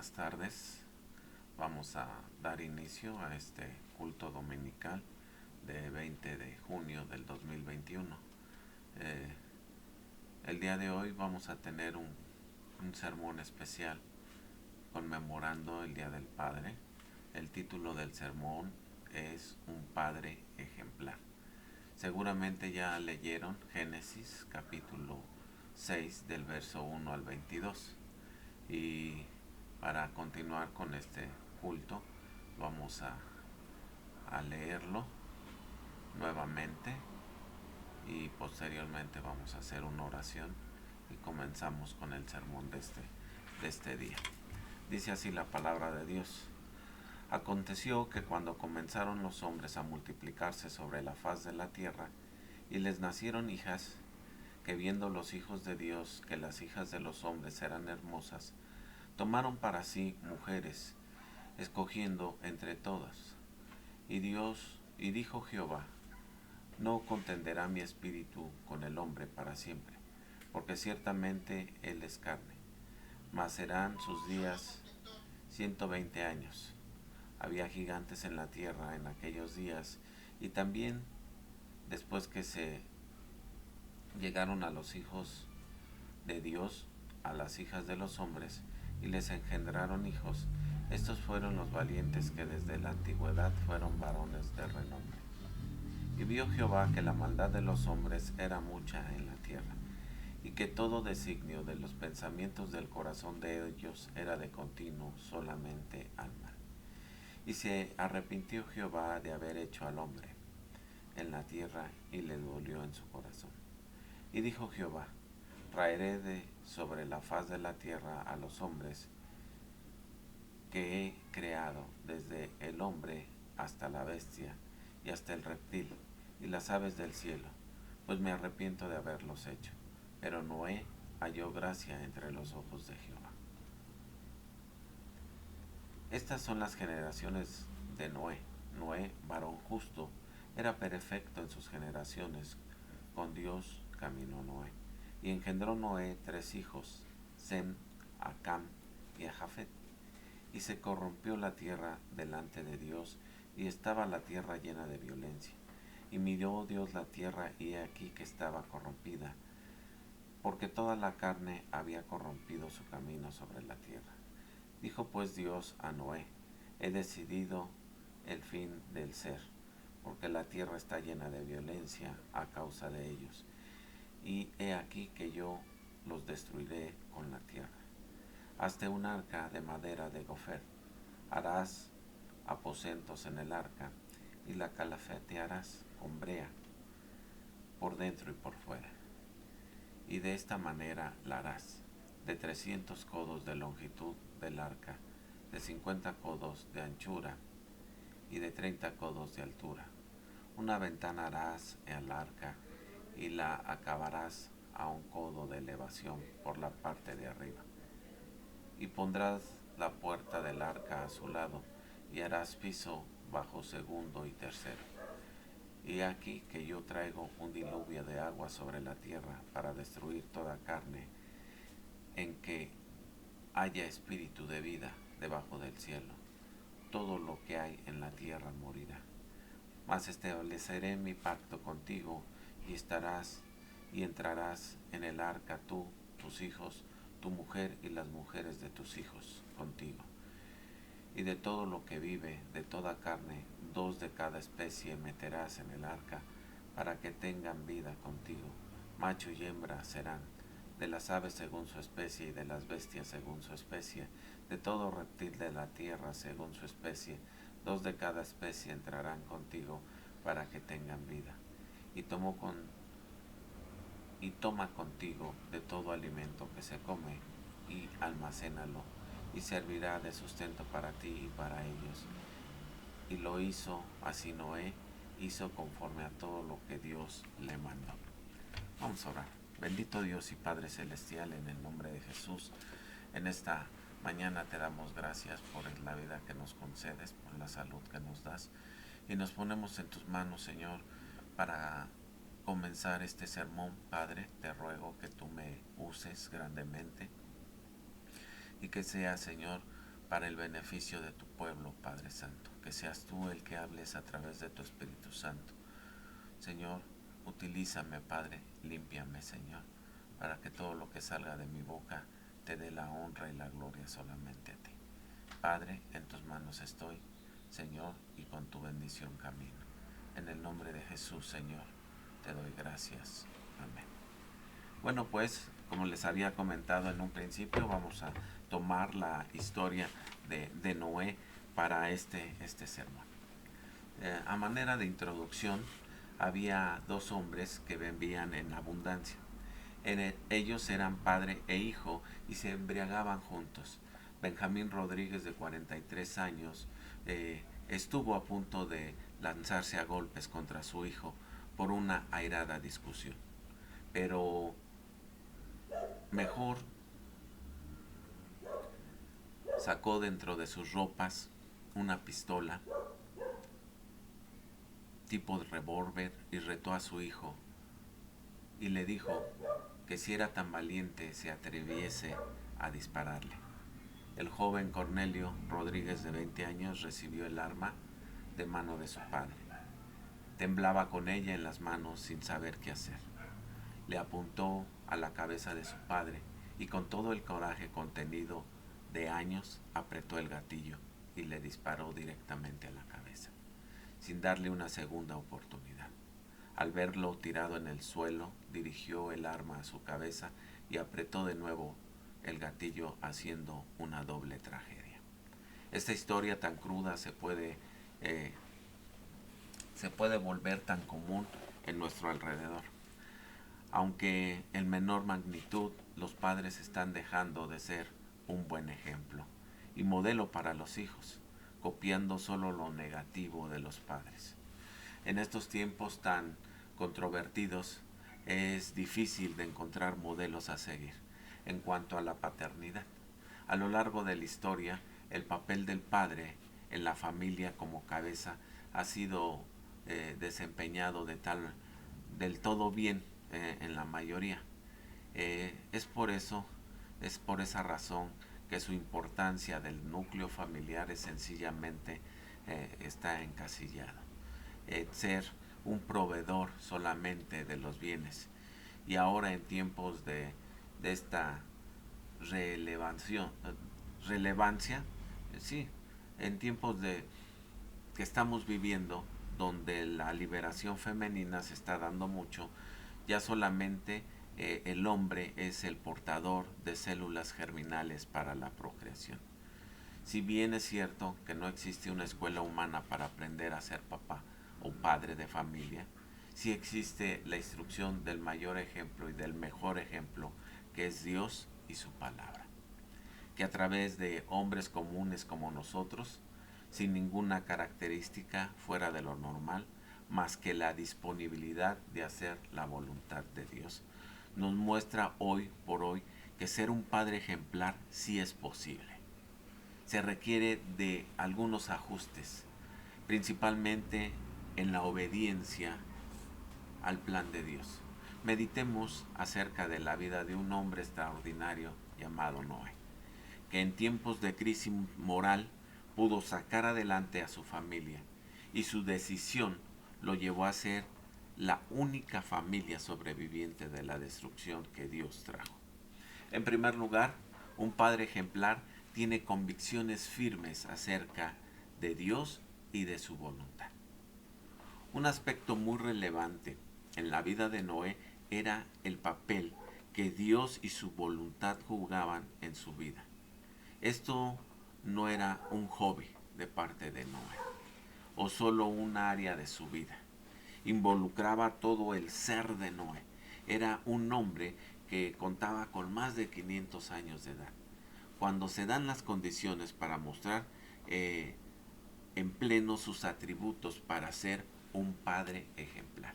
buenas tardes. Vamos a dar inicio a este culto dominical de 20 de junio del 2021. Eh, el día de hoy vamos a tener un sermón especial conmemorando el Día del Padre. El título del sermón es Un Padre Ejemplar. Seguramente ya leyeron Génesis capítulo 6 del verso 1 al 22. Y para continuar con este culto vamos a leerlo nuevamente y posteriormente vamos a hacer una oración y comenzamos con el sermón de este día. Dice así la palabra de Dios. Aconteció que cuando comenzaron los hombres a multiplicarse sobre la faz de la tierra y les nacieron hijas, que viendo los hijos de Dios que las hijas de los hombres eran hermosas, tomaron para sí mujeres, escogiendo entre todas. Y dijo Jehová, no contenderá mi espíritu con el hombre para siempre, porque ciertamente él es carne, mas serán sus días 120 años. Había gigantes en la tierra en aquellos días, y también después que se llegaron a los hijos de Dios, a las hijas de los hombres, y les engendraron hijos. Estos fueron los valientes que desde la antigüedad fueron varones de renombre. Y vio Jehová que la maldad de los hombres era mucha en la tierra, y que todo designio de los pensamientos del corazón de ellos era de continuo solamente al mal. Y se arrepintió Jehová de haber hecho al hombre en la tierra, y le dolió en su corazón. Y dijo Jehová, traeré de sobre la faz de la tierra a los hombres que he creado, desde el hombre hasta la bestia y hasta el reptil y las aves del cielo, pues me arrepiento de haberlos hecho. Pero Noé halló gracia entre los ojos de Jehová. Estas son las generaciones de Noé. Noé, varón justo, era perfecto en sus generaciones. Con Dios caminó Noé. Y engendró Noé 3 hijos, Sem, a Cam y a Jafet. Y se corrompió la tierra delante de Dios, y estaba la tierra llena de violencia. Y miró Dios la tierra, y he aquí que estaba corrompida, porque toda la carne había corrompido su camino sobre la tierra. Dijo pues Dios a Noé, he decidido el fin del ser, porque la tierra está llena de violencia a causa de ellos. Y he aquí que yo los destruiré con la tierra. Hazte un arca de madera de gofer, harás aposentos en el arca, y la calafetearás con brea, por dentro y por fuera. Y de esta manera la harás, de 300 codos de longitud del arca, de 50 codos de anchura, y de 30 codos de altura. Una ventana harás al arca, y la acabarás a 1 codo de elevación por la parte de arriba. Y pondrás la puerta del arca a su lado, y harás piso bajo segundo y tercero. Y aquí que yo traigo un diluvio de agua sobre la tierra para destruir toda carne en que haya espíritu de vida debajo del cielo. Todo lo que hay en la tierra morirá. Mas estableceré mi pacto contigo, y estarás y entrarás en el arca tú, tus hijos, tu mujer y las mujeres de tus hijos contigo. Y de todo lo que vive, de toda carne, 2 de cada especie meterás en el arca, para que tengan vida contigo. Macho y hembra serán, de las aves según su especie, y de las bestias según su especie, de todo reptil de la tierra según su especie, 2 de cada especie entrarán contigo, para que tengan vida. Y toma contigo de todo alimento que se come, y almacénalo, y servirá de sustento para ti y para ellos. Y lo hizo así Noé, hizo conforme a todo lo que Dios le mandó. Vamos a orar. Bendito Dios y Padre Celestial, en el nombre de Jesús, en esta mañana te damos gracias por la vida que nos concedes, por la salud que nos das, y nos ponemos en tus manos, Señor, para comenzar este sermón. Padre, te ruego que tú me uses grandemente, y que sea, Señor, para el beneficio de tu pueblo, Padre Santo. Que seas tú el que hables a través de tu Espíritu Santo. Señor, utilízame, Padre, límpiame, Señor, para que todo lo que salga de mi boca te dé la honra y la gloria solamente a ti. Padre, en tus manos estoy, Señor, y con tu bendición camino. En el nombre de Jesús, Señor, te doy gracias. Amén. Bueno, pues, como les había comentado en un principio, vamos a tomar la historia de Noé para este sermón. A manera de introducción, había dos hombres que vivían en abundancia. Ellos eran padre e hijo y se embriagaban juntos. Benjamín Rodríguez, de 43 años, estuvo a punto de lanzarse a golpes contra su hijo por una airada discusión. Pero mejor sacó dentro de sus ropas una pistola tipo de revólver y retó a su hijo y le dijo que si era tan valiente se atreviese a dispararle. El joven Cornelio Rodríguez, de 20 años, recibió el arma de mano de su padre. Temblaba con ella en las manos sin saber qué hacer. Le apuntó a la cabeza de su padre y con todo el coraje contenido de años apretó el gatillo y le disparó directamente a la cabeza, sin darle una segunda oportunidad. Al verlo tirado en el suelo, dirigió el arma a su cabeza y apretó de nuevo el gatillo, haciendo una doble tragedia. Esta historia tan cruda se puede volver tan común en nuestro alrededor. Aunque en menor magnitud, los padres están dejando de ser un buen ejemplo y modelo para los hijos, copiando solo lo negativo de los padres. En estos tiempos tan controvertidos, es difícil de encontrar modelos a seguir en cuanto a la paternidad. A lo largo de la historia, el papel del padre en la familia como cabeza ha sido desempeñado del todo bien en la mayoría. Es por esa razón que su importancia del núcleo familiar es sencillamente está encasillado. Ser un proveedor solamente de los bienes. Y ahora en tiempos de esta relevancia, sí, en tiempos de que estamos viviendo, donde la liberación femenina se está dando mucho, ya solamente el hombre es el portador de células germinales para la procreación. Si bien es cierto que no existe una escuela humana para aprender a ser papá o padre de familia, sí existe la instrucción del mayor ejemplo y del mejor ejemplo, que es Dios y su palabra, que a través de hombres comunes como nosotros, sin ninguna característica fuera de lo normal, más que la disponibilidad de hacer la voluntad de Dios, nos muestra hoy por hoy que ser un padre ejemplar sí es posible. Se requiere de algunos ajustes, principalmente en la obediencia al plan de Dios. Meditemos acerca de la vida de un hombre extraordinario llamado Noé, que en tiempos de crisis moral pudo sacar adelante a su familia, y su decisión lo llevó a ser la única familia sobreviviente de la destrucción que Dios trajo. En primer lugar, un padre ejemplar tiene convicciones firmes acerca de Dios y de su voluntad. Un aspecto muy relevante en la vida de Noé era el papel que Dios y su voluntad jugaban en su vida. Esto no era un hobby de parte de Noé o solo un área de su vida. Involucraba todo el ser de Noé. Era un hombre que contaba con más de 500 años de edad. Cuando se dan las condiciones para mostrar en pleno sus atributos para ser un padre ejemplar.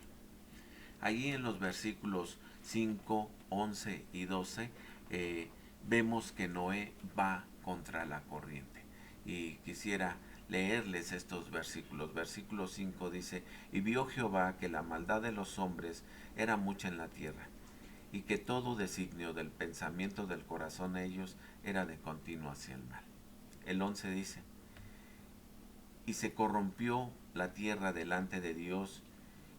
Allí en los versículos 5, 11 y 12 vemos que Noé va contra la corriente. Y quisiera leerles estos versículos. Versículo 5 dice: y vio Jehová que la maldad de los hombres era mucha en la tierra, y que todo designio del pensamiento del corazón de ellos era de continuo hacia el mal. el 11 dice, y se corrompió la tierra delante de Dios,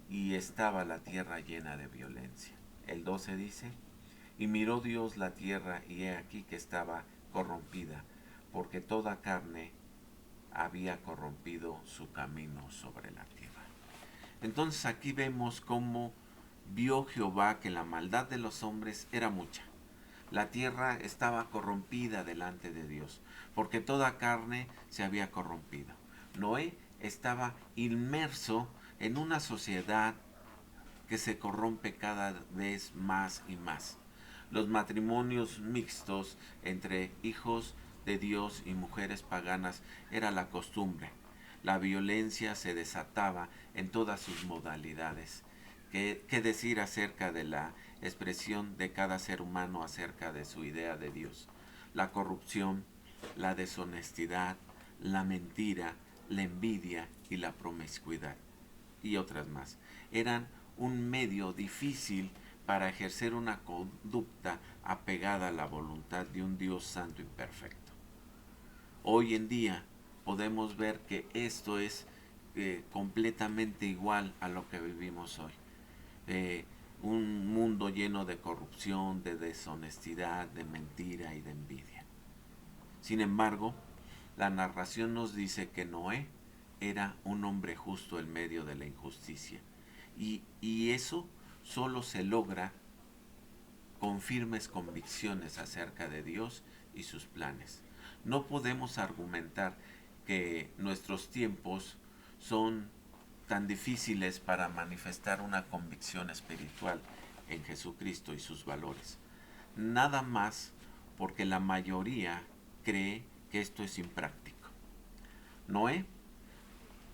y estaba la tierra llena de violencia. El 12 dice, y miró Dios la tierra, y he aquí que estaba corrompida, porque toda carne había corrompido su camino sobre la tierra. Entonces aquí vemos cómo vio Jehová que la maldad de los hombres era mucha. La tierra estaba corrompida delante de Dios, porque toda carne se había corrompido. Noé estaba inmerso en una sociedad que se corrompe cada vez más y más. Los matrimonios mixtos entre hijos de Dios y mujeres paganas era la costumbre. La violencia se desataba en todas sus modalidades. ¿Qué decir acerca de la expresión de cada ser humano acerca de su idea de Dios? La corrupción, la deshonestidad, la mentira, la envidia y la promiscuidad, y otras más, eran un medio difícil para ejercer una conducta apegada a la voluntad de un Dios santo y perfecto. Hoy en día podemos ver que esto es completamente igual a lo que vivimos hoy. Un mundo lleno de corrupción, de deshonestidad, de mentira y de envidia. Sin embargo, la narración nos dice que Noé era un hombre justo en medio de la injusticia. Y eso solo se logra con firmes convicciones acerca de Dios y sus planes. No podemos argumentar que nuestros tiempos son tan difíciles para manifestar una convicción espiritual en Jesucristo y sus valores. Nada más porque la mayoría cree que esto es impráctico. Noé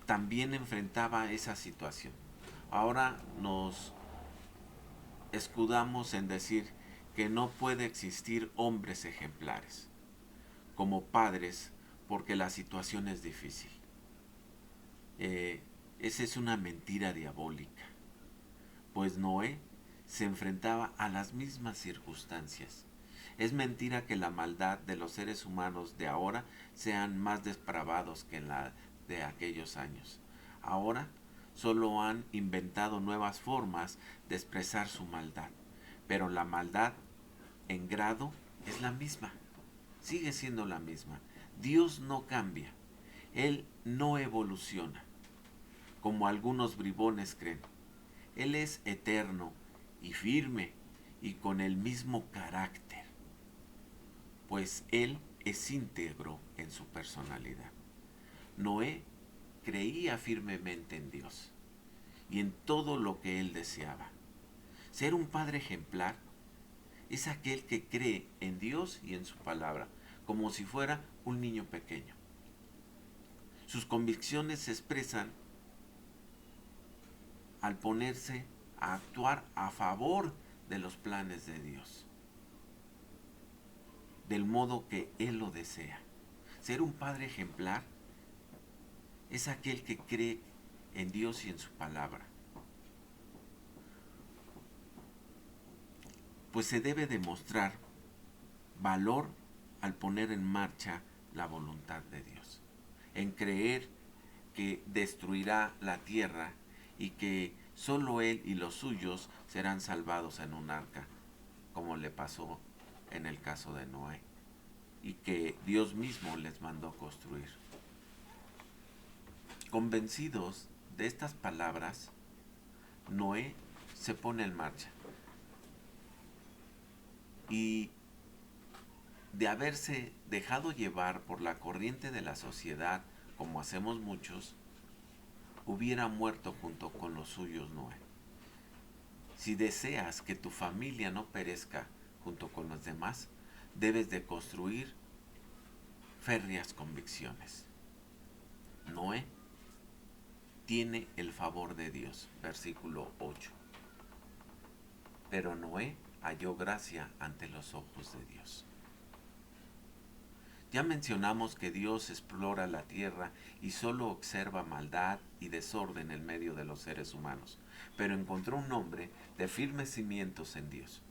también enfrentaba esa situación. Ahora nos escudamos en decir que no puede existir hombres ejemplares como padres porque la situación es difícil. Esa es una mentira diabólica, pues Noé se enfrentaba a las mismas circunstancias. Es mentira que la maldad de los seres humanos de ahora sean más depravados que en la de aquellos años. Ahora solo han inventado nuevas formas de expresar su maldad, pero la maldad en grado es la misma, sigue siendo la misma. Dios no cambia, Él no evoluciona, como algunos bribones creen. Él es eterno y firme y con el mismo carácter, pues Él es íntegro en su personalidad. Noé creía firmemente en Dios y en todo lo que él deseaba. Ser un padre ejemplar es aquel que cree en Dios y en su palabra, como si fuera un niño pequeño. Sus convicciones se expresan al ponerse a actuar a favor de los planes de Dios, del modo que Él lo desea. Ser un padre ejemplar es aquel que cree en Dios y en su palabra, pues se debe demostrar valor al poner en marcha la voluntad de Dios, en creer que destruirá la tierra y que solo Él y los suyos serán salvados en un arca, como le pasó en el caso de Noé, y que Dios mismo les mandó construir. Convencidos de estas palabras, Noé se pone en marcha y de haberse dejado llevar por la corriente de la sociedad, como hacemos muchos, hubiera muerto junto con los suyos Noé. Si deseas que tu familia no perezca junto con los demás, debes de construir férreas convicciones. Noé tiene el favor de Dios, versículo 8. Pero Noé halló gracia ante los ojos de Dios. Ya mencionamos que Dios explora la tierra y solo observa maldad y desorden en medio de los seres humanos, pero encontró un hombre de firmes cimientos en Dios.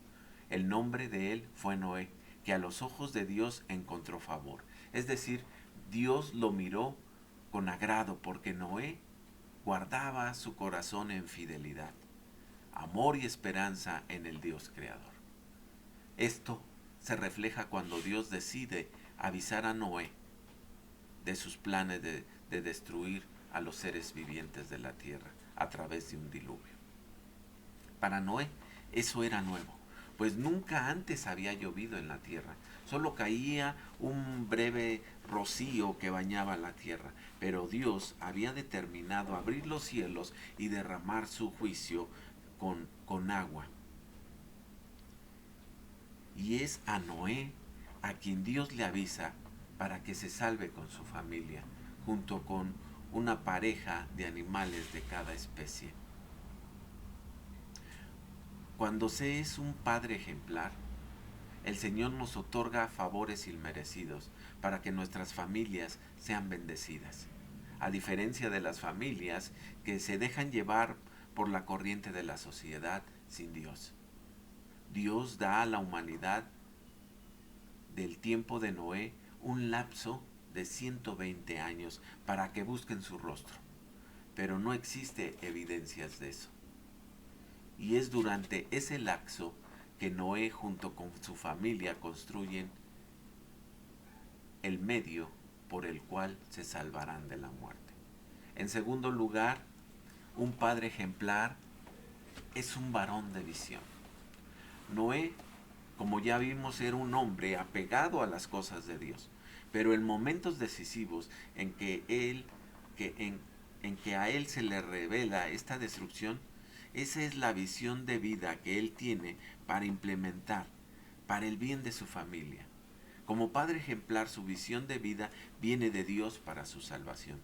El nombre de él fue Noé, que a los ojos de Dios encontró favor. Es decir, Dios lo miró con agrado porque Noé guardaba su corazón en fidelidad, amor y esperanza en el Dios creador. Esto se refleja cuando Dios decide avisar a Noé de sus planes de destruir a los seres vivientes de la tierra a través de un diluvio. Para Noé eso era nuevo, pues nunca antes había llovido en la tierra. Solo caía un breve rocío que bañaba la tierra, pero Dios había determinado abrir los cielos y derramar su juicio con agua. Y es a Noé a quien Dios le avisa para que se salve con su familia, junto con una pareja de animales de cada especie. Cuando se es un padre ejemplar, el Señor nos otorga favores inmerecidos para que nuestras familias sean bendecidas, a diferencia de las familias que se dejan llevar por la corriente de la sociedad sin Dios. Dios da a la humanidad del tiempo de Noé un lapso de 120 años para que busquen su rostro, pero no existe evidencias de eso. Y es durante ese lapso que Noé junto con su familia construyen el medio por el cual se salvarán de la muerte. En segundo lugar, un padre ejemplar es un varón de visión. Noé, como ya vimos, era un hombre apegado a las cosas de Dios, pero en momentos decisivos en que a él se le revela esta destrucción, esa es la visión de vida que él tiene para implementar para el bien de su familia. Como padre ejemplar, su visión de vida viene de Dios para su salvación.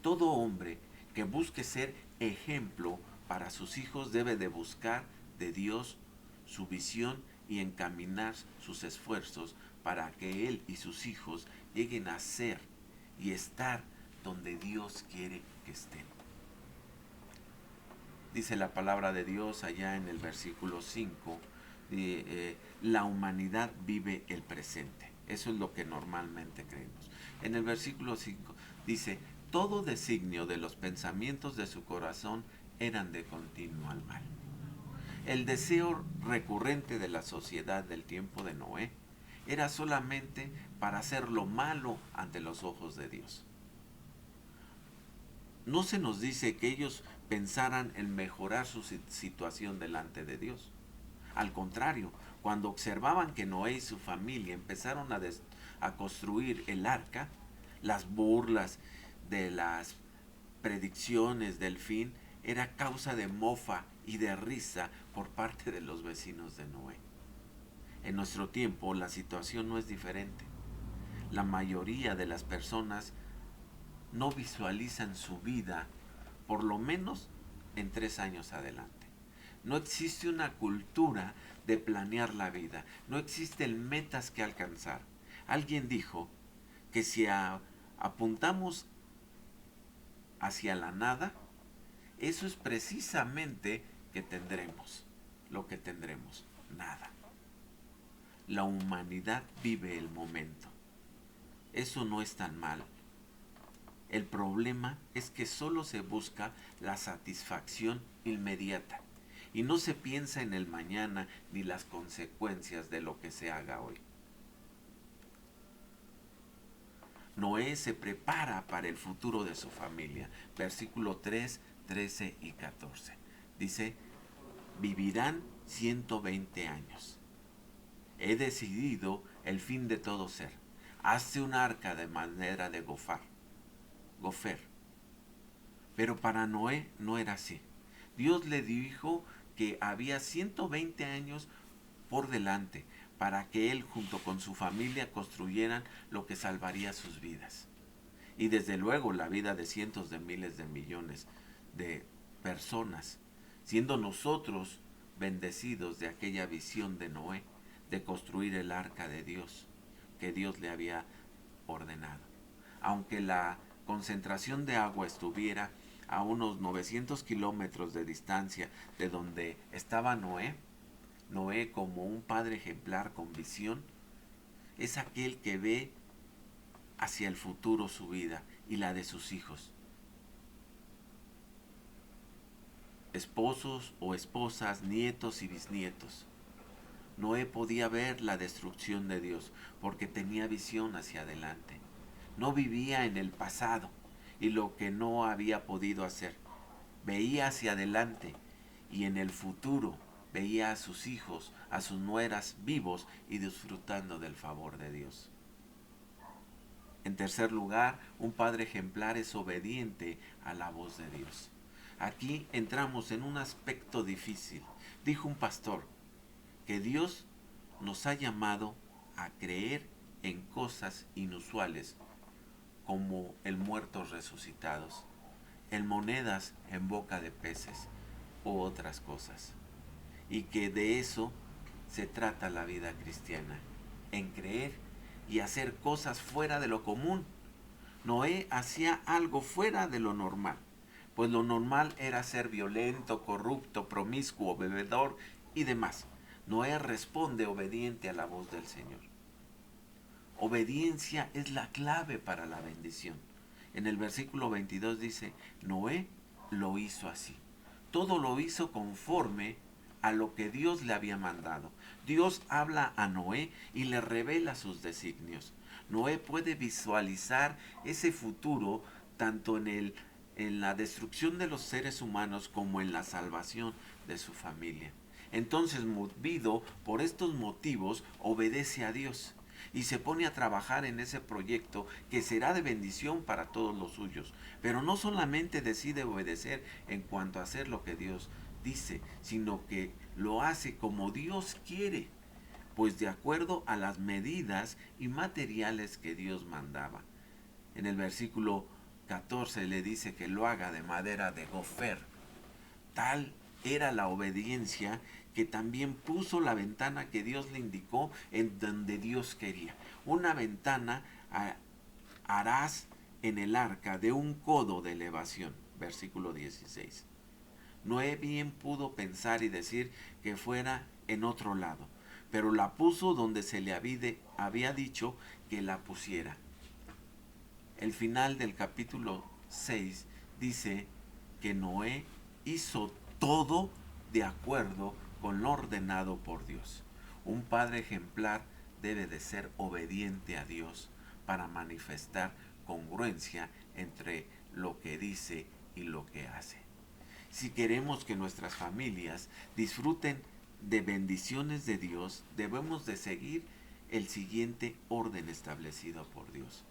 Todo hombre que busque ser ejemplo para sus hijos debe de buscar de Dios su visión y encaminar sus esfuerzos para que él y sus hijos lleguen a ser y estar donde Dios quiere que estén. Dice la palabra de Dios allá en el versículo 5, la humanidad vive el presente. Eso es lo que normalmente creemos. En el versículo 5 dice, todo designio de los pensamientos de su corazón eran de continuo al mal. El deseo recurrente de la sociedad del tiempo de Noé era solamente para hacer lo malo ante los ojos de Dios. No se nos dice que ellos pensaran en mejorar su situación delante de Dios. Al contrario, cuando observaban que Noé y su familia empezaron a construir el arca, las burlas de las predicciones del fin era causa de mofa y de risa por parte de los vecinos de Noé. En nuestro tiempo la situación no es diferente. La mayoría de las personas no visualizan su vida por lo menos en 3 años adelante. No existe una cultura de planear la vida, no existen metas que alcanzar. Alguien dijo que si apuntamos hacia la nada, eso es precisamente que tendremos, lo que tendremos, nada. La humanidad vive el momento. Eso no es tan mal. El problema es que solo se busca la satisfacción inmediata y no se piensa en el mañana ni las consecuencias de lo que se haga hoy. Noé se prepara para el futuro de su familia. Versículo 3, 13 y 14. Dice, vivirán 120 años. He decidido el fin de todo ser. Hazte un arca de madera de gofer. Pero para Noé no era así. Dios le dijo que había 120 años por delante para que él junto con su familia construyeran lo que salvaría sus vidas. Y desde luego la vida de cientos de miles de millones de personas, siendo nosotros bendecidos de aquella visión de Noé, de construir el arca de Dios, que Dios le había ordenado. Aunque la concentración de agua estuviera a unos 900 kilómetros de distancia de donde estaba Noé, Noé, como un padre ejemplar con visión, es aquel que ve hacia el futuro su vida y la de sus hijos. Esposos o esposas, nietos y bisnietos. Noé podía ver la destrucción de Dios porque tenía visión hacia adelante. No vivía en el pasado y lo que no había podido hacer. Veía hacia adelante y en el futuro veía a sus hijos, a sus nueras vivos y disfrutando del favor de Dios. En tercer lugar, un padre ejemplar es obediente a la voz de Dios. Aquí entramos en un aspecto difícil. Dijo un pastor que Dios nos ha llamado a creer en cosas inusuales como el muertos resucitados, en monedas en boca de peces u otras cosas. Y que de eso se trata la vida cristiana, en creer y hacer cosas fuera de lo común. Noé hacía algo fuera de lo normal, pues lo normal era ser violento, corrupto, promiscuo, bebedor y demás. Noé responde obediente a la voz del Señor. Obediencia es la clave para la bendición. En el versículo 22 dice, Noé lo hizo así. Todo lo hizo conforme a lo que Dios le había mandado. Dios habla a Noé y le revela sus designios. Noé puede visualizar ese futuro tanto en la destrucción de los seres humanos como en la salvación de su familia. Entonces, movido por estos motivos, obedece a Dios y se pone a trabajar en ese proyecto que será de bendición para todos los suyos. Pero no solamente decide obedecer en cuanto a hacer lo que Dios dice, sino que lo hace como Dios quiere, pues de acuerdo a las medidas y materiales que Dios mandaba. En el versículo 14 le dice que lo haga de madera de gofer. Tal era la obediencia que también puso la ventana que Dios le indicó en donde Dios quería. Una ventana harás en el arca de un codo de elevación. Versículo 16. Noé bien pudo pensar y decir que fuera en otro lado, pero la puso donde se le había dicho que la pusiera. El final del capítulo 6 dice que Noé hizo todo de acuerdo con lo ordenado por Dios. Un padre ejemplar debe de ser obediente a Dios para manifestar congruencia entre lo que dice y lo que hace. Si queremos que nuestras familias disfruten de bendiciones de Dios, debemos de seguir el siguiente orden establecido por Dios.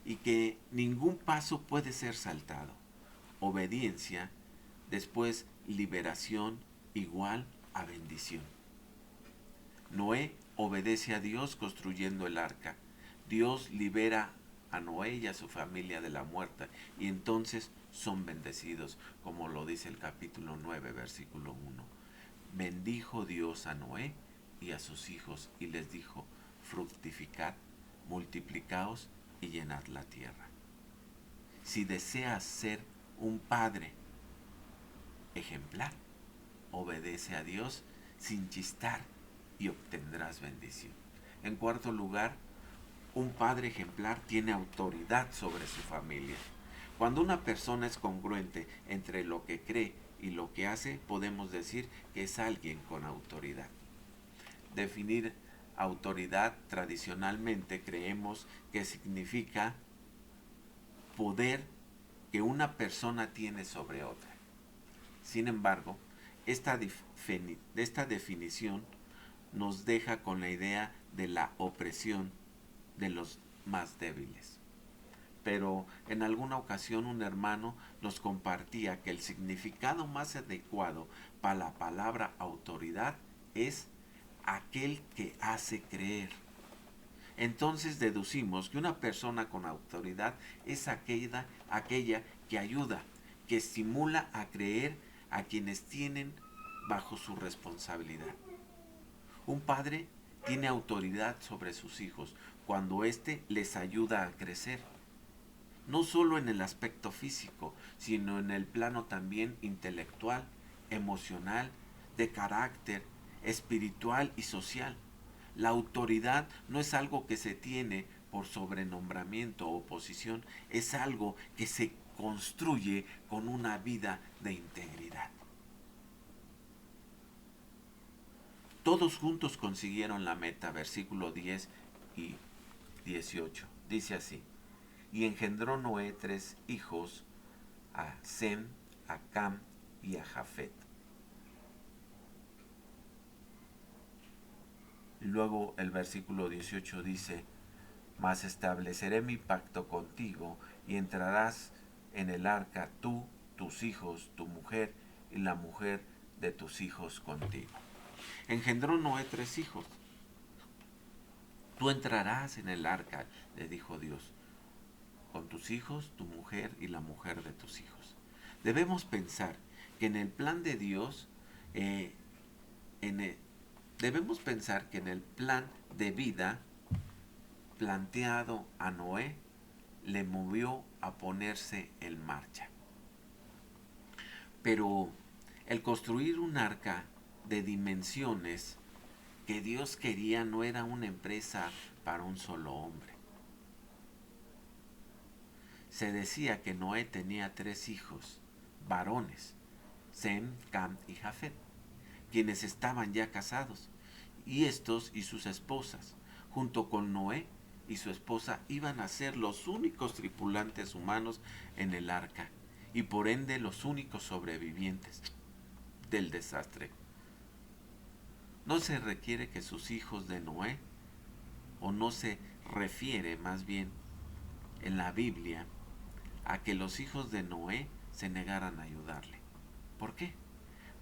Y que ningún paso puede ser saltado. Obediencia, después liberación igual a bendición. Noé obedece a Dios construyendo el arca. Dios libera a Noé y a su familia de la muerte y entonces son bendecidos, como lo dice el capítulo 9, versículo 1. Bendijo Dios a Noé y a sus hijos y les dijo, fructificad, multiplicaos y llenad la tierra. Si deseas ser un padre ejemplar, obedece a Dios sin chistar y obtendrás bendición. En cuarto lugar, un padre ejemplar tiene autoridad sobre su familia. Cuando una persona es congruente entre lo que cree y lo que hace, podemos decir que es alguien con autoridad. Definir autoridad tradicionalmente creemos que significa poder que una persona tiene sobre otra. Sin embargo, esta definición nos deja con la idea de la opresión de los más débiles. Pero en alguna ocasión un hermano nos compartía que el significado más adecuado para la palabra autoridad es aquel que hace creer. Entonces deducimos que una persona con autoridad es aquella que ayuda, que estimula a creer a quienes tienen bajo su responsabilidad. Un padre tiene autoridad sobre sus hijos cuando éste les ayuda a crecer, no solo en el aspecto físico, sino en el plano también intelectual, emocional, de carácter, espiritual y social. La autoridad no es algo que se tiene por sobrenombramiento o posición, es algo que se construye con una vida de integridad. Todos juntos consiguieron la meta, versículo 10 y 18. Dice así: y engendró Noé 3 hijos, a Sem, a Cam y a Jafet. Y luego el versículo 18 dice: mas estableceré mi pacto contigo, y entrarás en el arca tú, tus hijos, tu mujer y la mujer de tus hijos contigo. Engendró Noé 3 hijos. Tú entrarás en el arca, le dijo Dios, con tus hijos, tu mujer y la mujer de tus hijos. Debemos pensar que en el plan de Dios, debemos pensar que en el plan de vida planteado a Noé, le movió a ponerse en marcha. Pero el construir un arca de dimensiones que Dios quería no era una empresa para un solo hombre. Se decía que Noé tenía 3 hijos, varones, Sem, Cam y Jafet, quienes estaban ya casados, y estos y sus esposas, junto con Noé y su esposa, iban a ser los únicos tripulantes humanos en el arca, y por ende los únicos sobrevivientes del desastre. No se requiere que sus hijos de Noé, o no se refiere más bien en la Biblia, a que los hijos de Noé se negaran a ayudarle. ¿Por qué?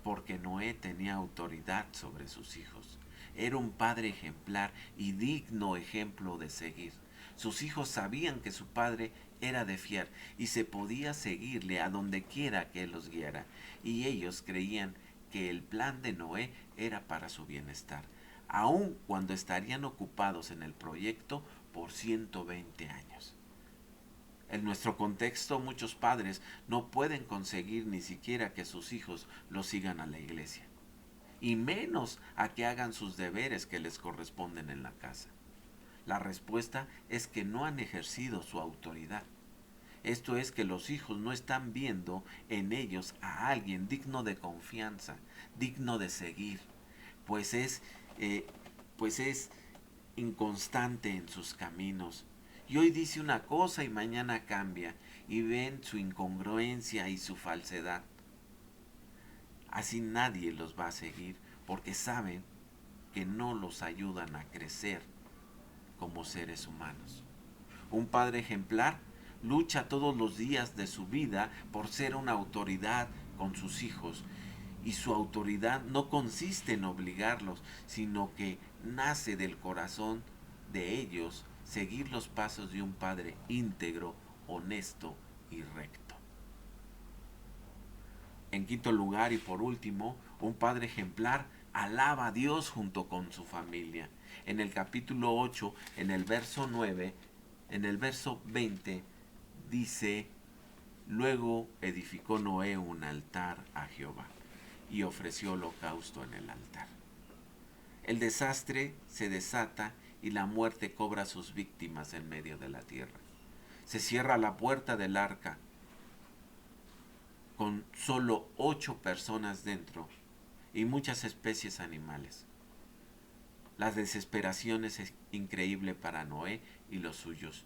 Porque Noé tenía autoridad sobre sus hijos. Era un padre ejemplar y digno ejemplo de seguir. Sus hijos sabían que su padre era de fiar y se podía seguirle a donde quiera que él los guiara. Y ellos creían que el plan de Noé era para su bienestar, aun cuando estarían ocupados en el proyecto por 120 años. En nuestro contexto, muchos padres no pueden conseguir ni siquiera que sus hijos los sigan a la iglesia, y menos a que hagan sus deberes que les corresponden en la casa. La respuesta es que no han ejercido su autoridad. Esto es que los hijos no están viendo en ellos a alguien digno de confianza, digno de seguir, pues es, pues es inconstante en sus caminos. Y hoy dice una cosa y mañana cambia, y ven su incongruencia y su falsedad. Así nadie los va a seguir, porque saben que no los ayudan a crecer como seres humanos. Un padre ejemplar lucha todos los días de su vida por ser una autoridad con sus hijos, y su autoridad no consiste en obligarlos, sino que nace del corazón de ellos seguir los pasos de un padre íntegro, honesto y recto. En quinto lugar y por último, un padre ejemplar alaba a Dios junto con su familia. En el capítulo 8, en el verso 9, en el verso 20, dice: luego edificó Noé un altar a Jehová y ofreció holocausto en el altar. El desastre se desata y la muerte cobra sus víctimas en medio de la tierra. Se cierra la puerta del arca con solo 8 personas dentro y muchas especies animales. La desesperación es increíble para Noé y los suyos,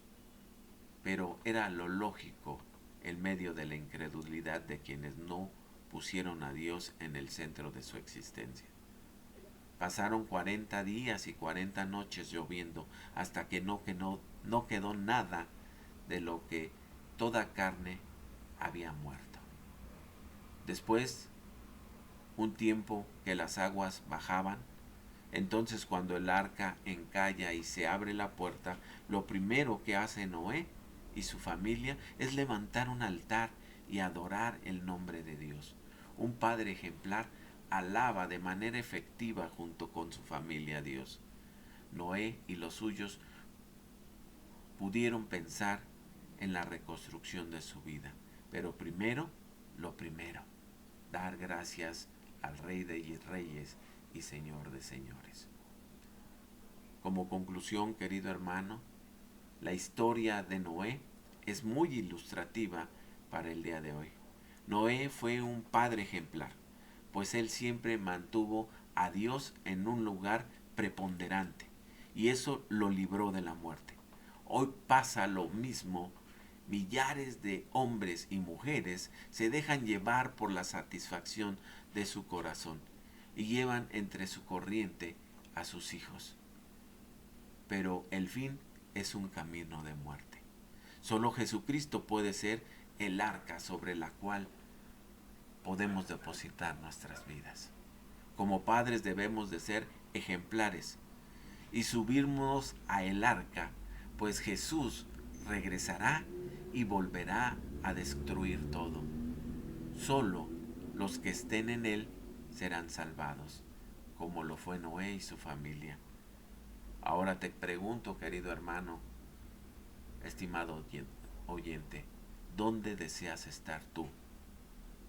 pero era lo lógico en medio de la incredulidad de quienes no pusieron a Dios en el centro de su existencia. Pasaron 40 días y 40 noches lloviendo hasta que no quedó nada de lo que toda carne había muerto. Después, un tiempo que las aguas bajaban, entonces cuando el arca encalla y se abre la puerta, lo primero que hace Noé y su familia es levantar un altar y adorar el nombre de Dios. Un padre ejemplar alaba de manera efectiva junto con su familia a Dios. Noé y los suyos pudieron pensar en la reconstrucción de su vida, pero primero, lo primero, dar gracias al Rey de Reyes y Señor de Señores. Como conclusión, querido hermano, La historia de Noé es muy ilustrativa para el día de hoy. Noé fue un padre ejemplar, pues él siempre mantuvo a Dios en un lugar preponderante y eso lo libró de la muerte. Hoy pasa lo mismo. Millares de hombres y mujeres se dejan llevar por la satisfacción de su corazón y llevan entre su corriente a sus hijos. Pero el fin es un camino de muerte. Solo Jesucristo puede ser el arca sobre la cual podemos depositar nuestras vidas. Como padres debemos de ser ejemplares y subirnos a el arca, pues Jesús regresará y volverá a destruir todo. Solo los que estén en él serán salvados, como lo fue Noé y su familia. Ahora te pregunto, querido hermano, estimado oyente, ¿dónde deseas estar tú,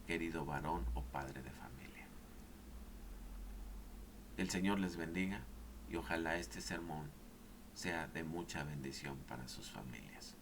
querido varón o padre de familia? El Señor les bendiga y ojalá este sermón sea de mucha bendición para sus familias.